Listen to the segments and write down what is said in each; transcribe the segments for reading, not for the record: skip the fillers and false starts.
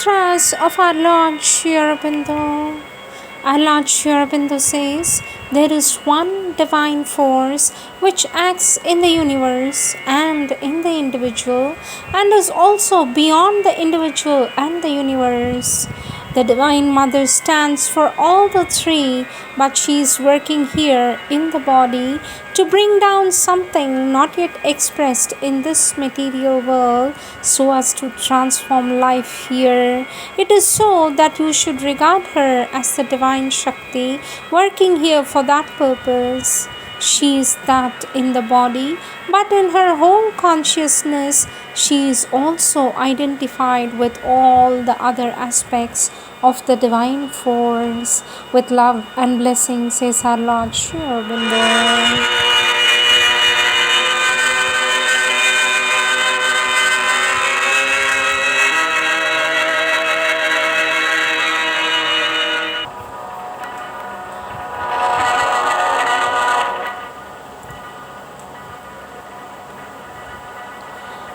mantras of our Lord Sri Aurobindo. Our Lord Sri Aurobindo says, there is one divine force which acts in the universe and in the individual and is also beyond the individual and the universe. The Divine Mother stands for all the three, but she is working here in the body to bring down something not yet expressed in this material world so as to transform life here. It is so that you should regard her as the Divine Shakti working here for that purpose. She is that in the body, but in her whole consciousness, she is also identified with all the other aspects of the divine force. With love and blessings, says our Lord Sri Aurobindo.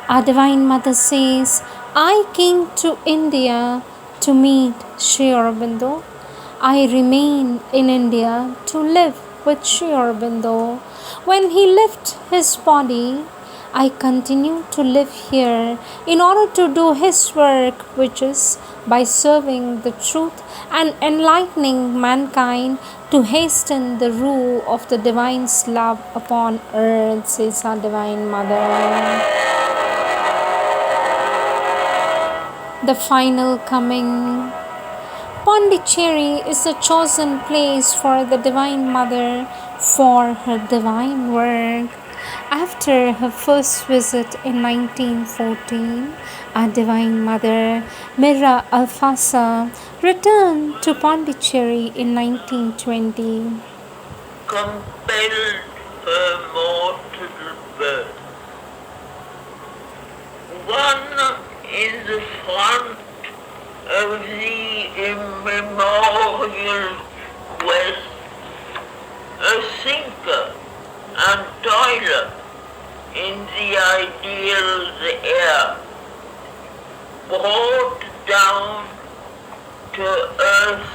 Our Divine Mother says, I came to India to meet Sri Aurobindo. I remain in India to live with Sri Aurobindo. When he left his body, I continue to live here in order to do his work, which is by serving the truth and enlightening mankind to hasten the rule of the Divine's love upon earth, says our Divine Mother. The final coming. Pondicherry is the chosen place for the Divine Mother for her divine work. After her first visit in 1914, our Divine Mother, Mira Alfasa, returned to Pondicherry in 1920. Compelled her mortal birth. One in the front of the immemorial quest, a thinker and toiler in the ideal's air, brought down to earth's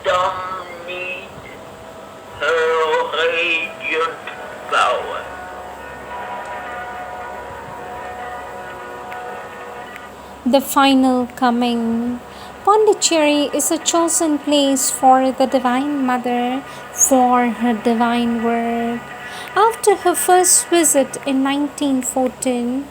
dumb need her radiant power. The final coming. Pondicherry is a chosen place for the Divine Mother for her divine work. After her first visit in 1914,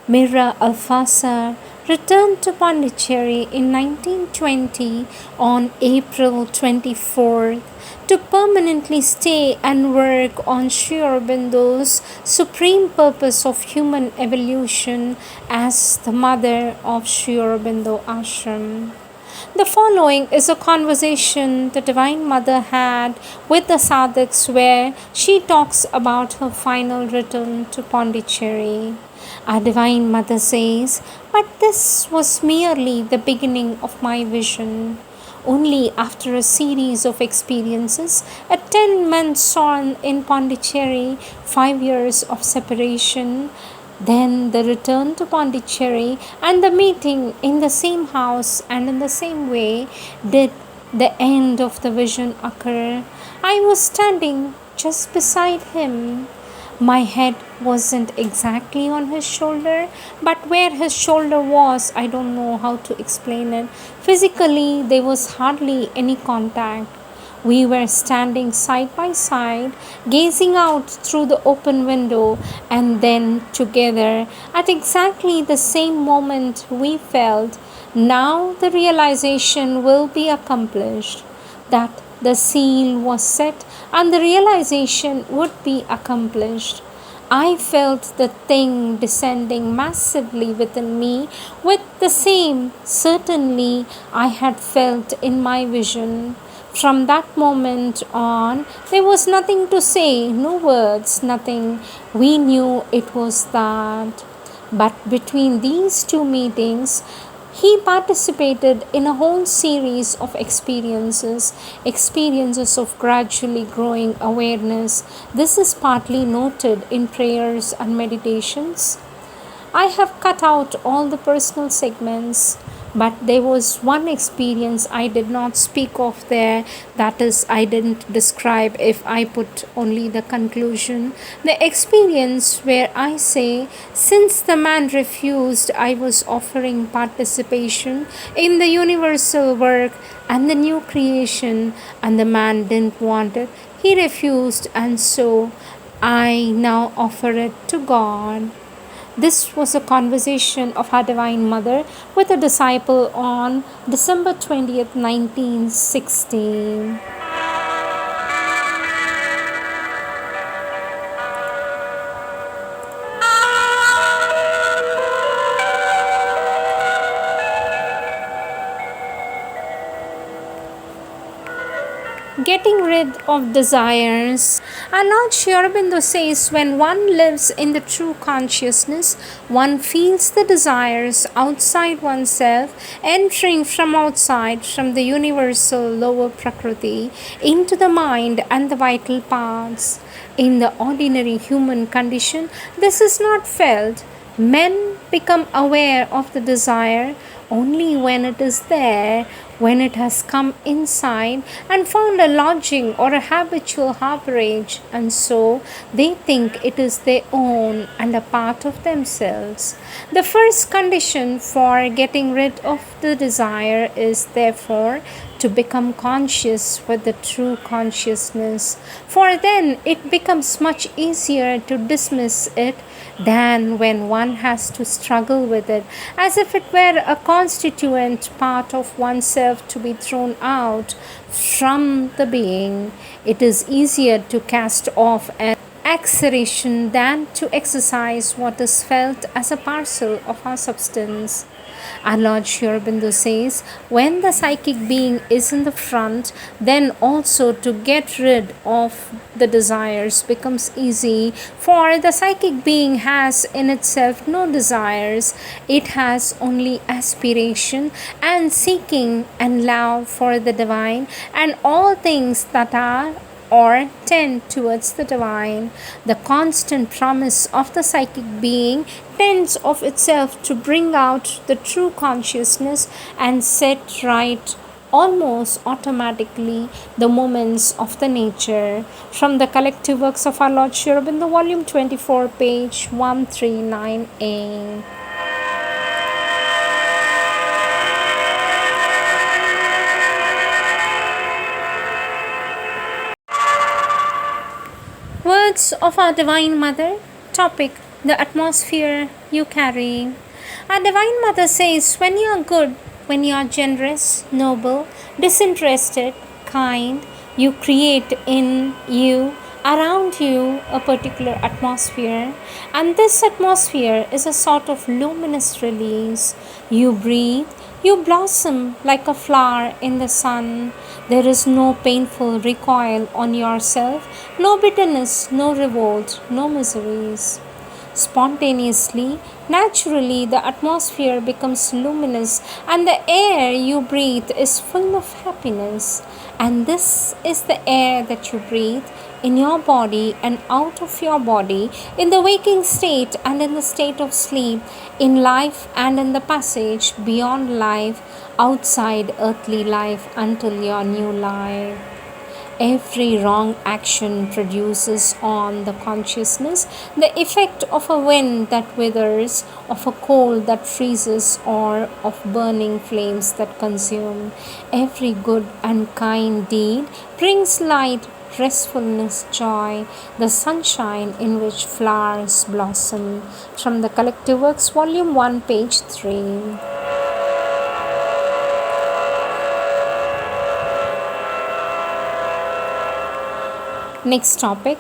Mira Alfasa returned to Pondicherry in 1920 on April 24th to permanently stay and work on Sri Aurobindo's supreme purpose of human evolution as the mother of Sri Aurobindo Ashram. The following is a conversation the Divine Mother had with the sadhaks where she talks about her final return to Pondicherry. Our Divine Mother says, but this was merely the beginning of my vision. Only after a series of experiences, a 10-month sojourn in Pondicherry, 5 years of separation, then the return to Pondicherry and the meeting in the same house and in the same way did the end of the vision occur. I was standing just beside him. My head wasn't exactly on his shoulder, but where his shoulder was, I don't know how to explain it. Physically, there was hardly any contact. We were standing side by side, gazing out through the open window, and then together at exactly the same moment we felt, now the realization will be accomplished, that the seal was set and the realization would be accomplished. I felt the thing descending massively within me with the same certainly I had felt in my vision. From that moment on, there was nothing to say, no words, nothing. We knew it was that. But between these two meetings, he participated in a whole series of experiences of gradually growing awareness. This is partly noted in prayers and meditations. I have cut out all the personal segments. But there was one experience I did not speak of there, that is, I didn't describe if I put only the conclusion. The experience where I say, since the man refused, I was offering participation in the universal work and the new creation, and the man didn't want it. He refused, and so I now offer it to God. This was a conversation of our Divine Mother with a disciple on December 20th, 1916. Getting rid of desires. And Lord Sri Aurobindo says, when one lives in the true consciousness, one feels the desires outside oneself entering from outside, from the universal lower Prakriti, into the mind and the vital parts. In the ordinary human condition, this is not felt. Men become aware of the desire only when it is there, when it has come inside and found a lodging or a habitual harborage, and so they think it is their own and a part of themselves. The first condition for getting rid of the desire is therefore to become conscious with the true consciousness, for then it becomes much easier to dismiss it than when one has to struggle with it as if it were a constituent part of oneself to be thrown out from the being. It is easier to cast off an exhilaration than to exercise what is felt as a parcel of our substance. Our Lord Sri Aurobindo says, when the psychic being is in the front, then also to get rid of the desires becomes easy, for the psychic being has in itself no desires. It has only aspiration and seeking and love for the divine and all things that are or tend towards the divine. The constant promise of the psychic being tends of itself to bring out the true consciousness and set right almost automatically the moments of the nature. From the collective works of our Lord Sri Aurobindo, volume 24, page 139a. Words of our Divine Mother. Topic: the atmosphere you carry. Our Divine Mother says, when you are good, when you are generous, noble, disinterested, kind, you create in you, around you, a particular atmosphere, and this atmosphere is a sort of luminous release. You breathe, you blossom like a flower in the sun. There is no painful recoil on yourself, no bitterness, no revolt, no miseries. Spontaneously, naturally, the atmosphere becomes luminous and the air you breathe is full of happiness. And this is the air that you breathe in your body and out of your body, in the waking state and in the state of sleep, in life and in the passage beyond life, outside earthly life until your new life. Every wrong action produces on the consciousness the effect of a wind that withers, of a cold that freezes, or of burning flames that consume. Every good and kind deed brings light, restfulness, joy, the sunshine in which flowers blossom. From the Collective Works, Volume 1, page 3. Next topic: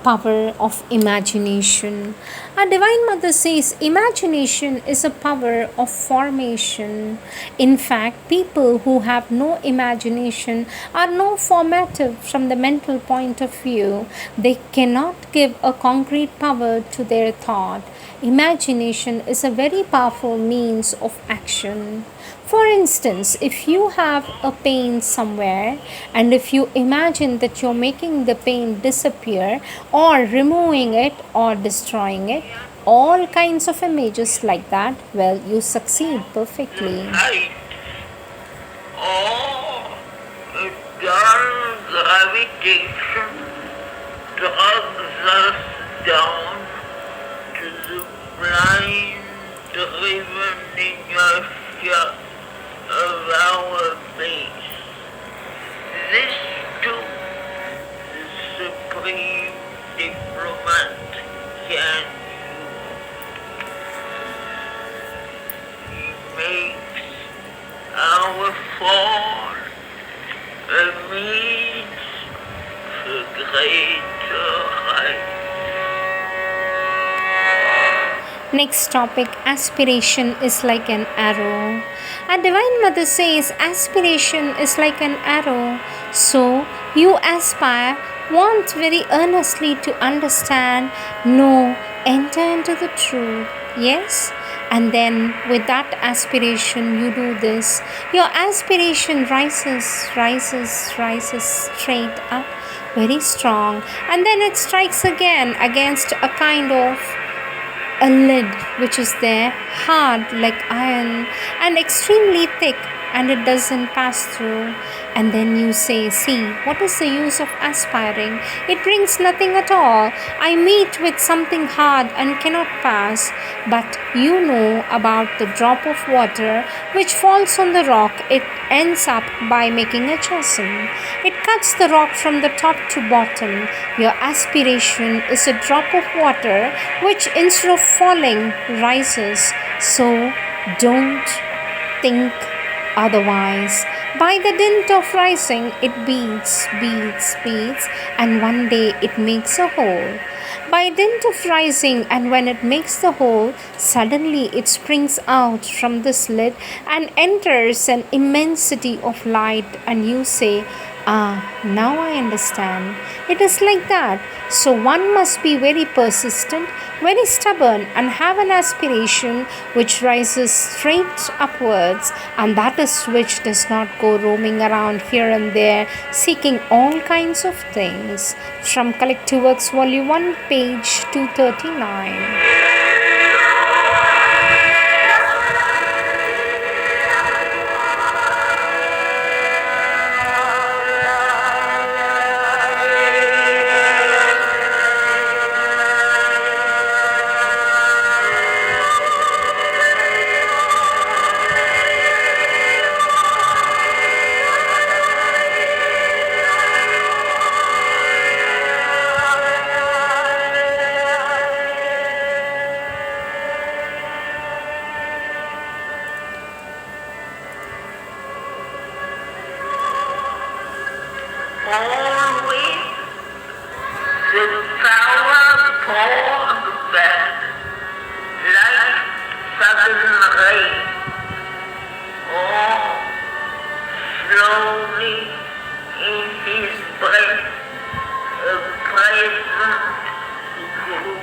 power of imagination. Our Divine Mother says imagination is a power of formation. In fact, people who have no imagination are no formative from the mental point of view. They cannot give a concrete power to their thought. Imagination is a very powerful means of action. For instance, if you have a pain somewhere and if you imagine that you're making the pain disappear or removing it or destroying it, all kinds of images like that, well, you succeed perfectly. Light or dull gravitation drags us down to the blind-driven inertia of our base. This too, the supreme diplomat can do. He makes our fall a means to greater heights. Next topic, aspiration is like an arrow. Our Divine Mother says aspiration is like an arrow. So you aspire, want very earnestly to understand, know, enter into the truth. Yes? And then with that aspiration you do this. Your aspiration rises straight up, very strong. And then it strikes again against a kind of a lid which is there, hard like iron and extremely thick, and it doesn't pass through. And then you say, see, what is the use of aspiring? It brings nothing at all. I meet with something hard and cannot pass. But you know about the drop of water which falls on the rock. It ends up by making a chasm. It cuts the rock from the top to bottom. Your aspiration is a drop of water which instead of falling rises. So don't think otherwise. By the dint of rising, it beats, and one day it makes a hole. By dint of rising, and when it makes the hole, suddenly it springs out from the slit and enters an immensity of light, and you say, ah, now I understand. It is like that. So one must be very persistent, very stubborn, and have an aspiration which rises straight upwards, and that is which does not go roaming around here and there seeking all kinds of things. From Collective Works Volume 1, page 239. Always the power poured back like sudden rain, or slowly in his breath a present grew.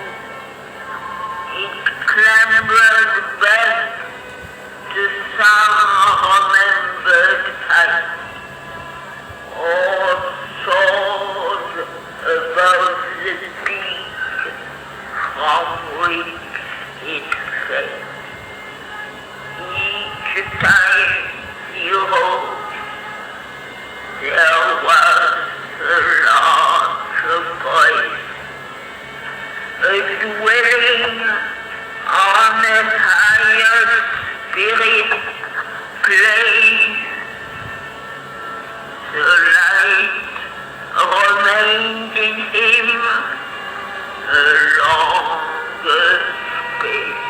It clambered back to some remembered height, or soared above the peak from which it fell. Each time you hoped, there was a larger voice, a dwelling on a higher spirit plane. The light remained in him a longer space.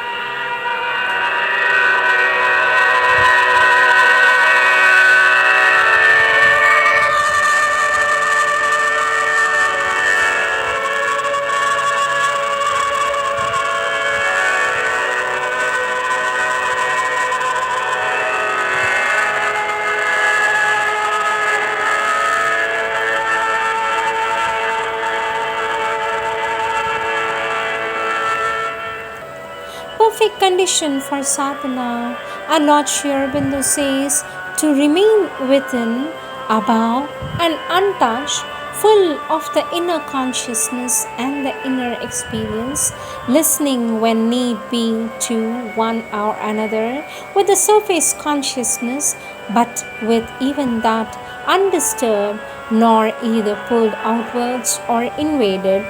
Perfect condition for sadhana. Our Lord Sri Aurobindo says to remain within, above, and untouched, full of the inner consciousness and the inner experience, listening when need be to one or another with the surface consciousness, but with even that undisturbed nor either pulled outwards or invaded.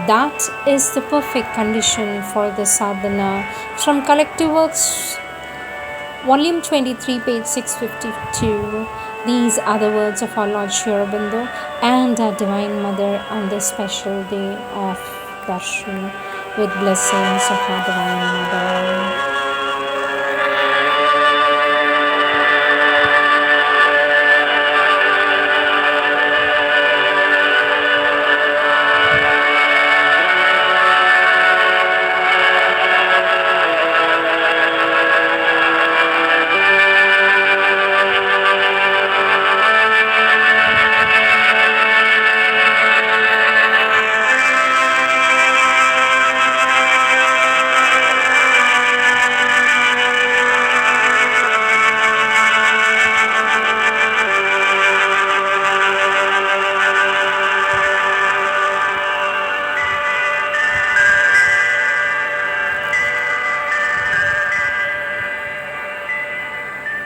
That is the perfect condition for the sadhana. From Collective Works, Volume 23, page 652. These are the words of our Lord Sri Aurobindo and our Divine Mother on this special day of Darshan, with blessings of our Divine Mother.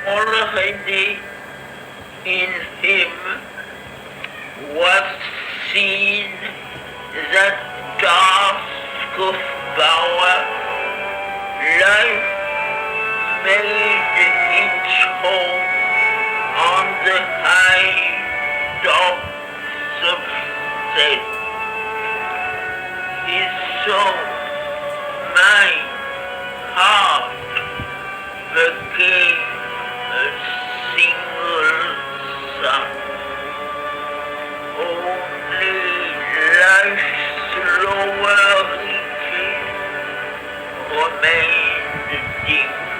Already in him was seen that task of power. Life made its home on the high tops of self. His soul, mind, heart became a single sun. Only life's lower reaches remained dim.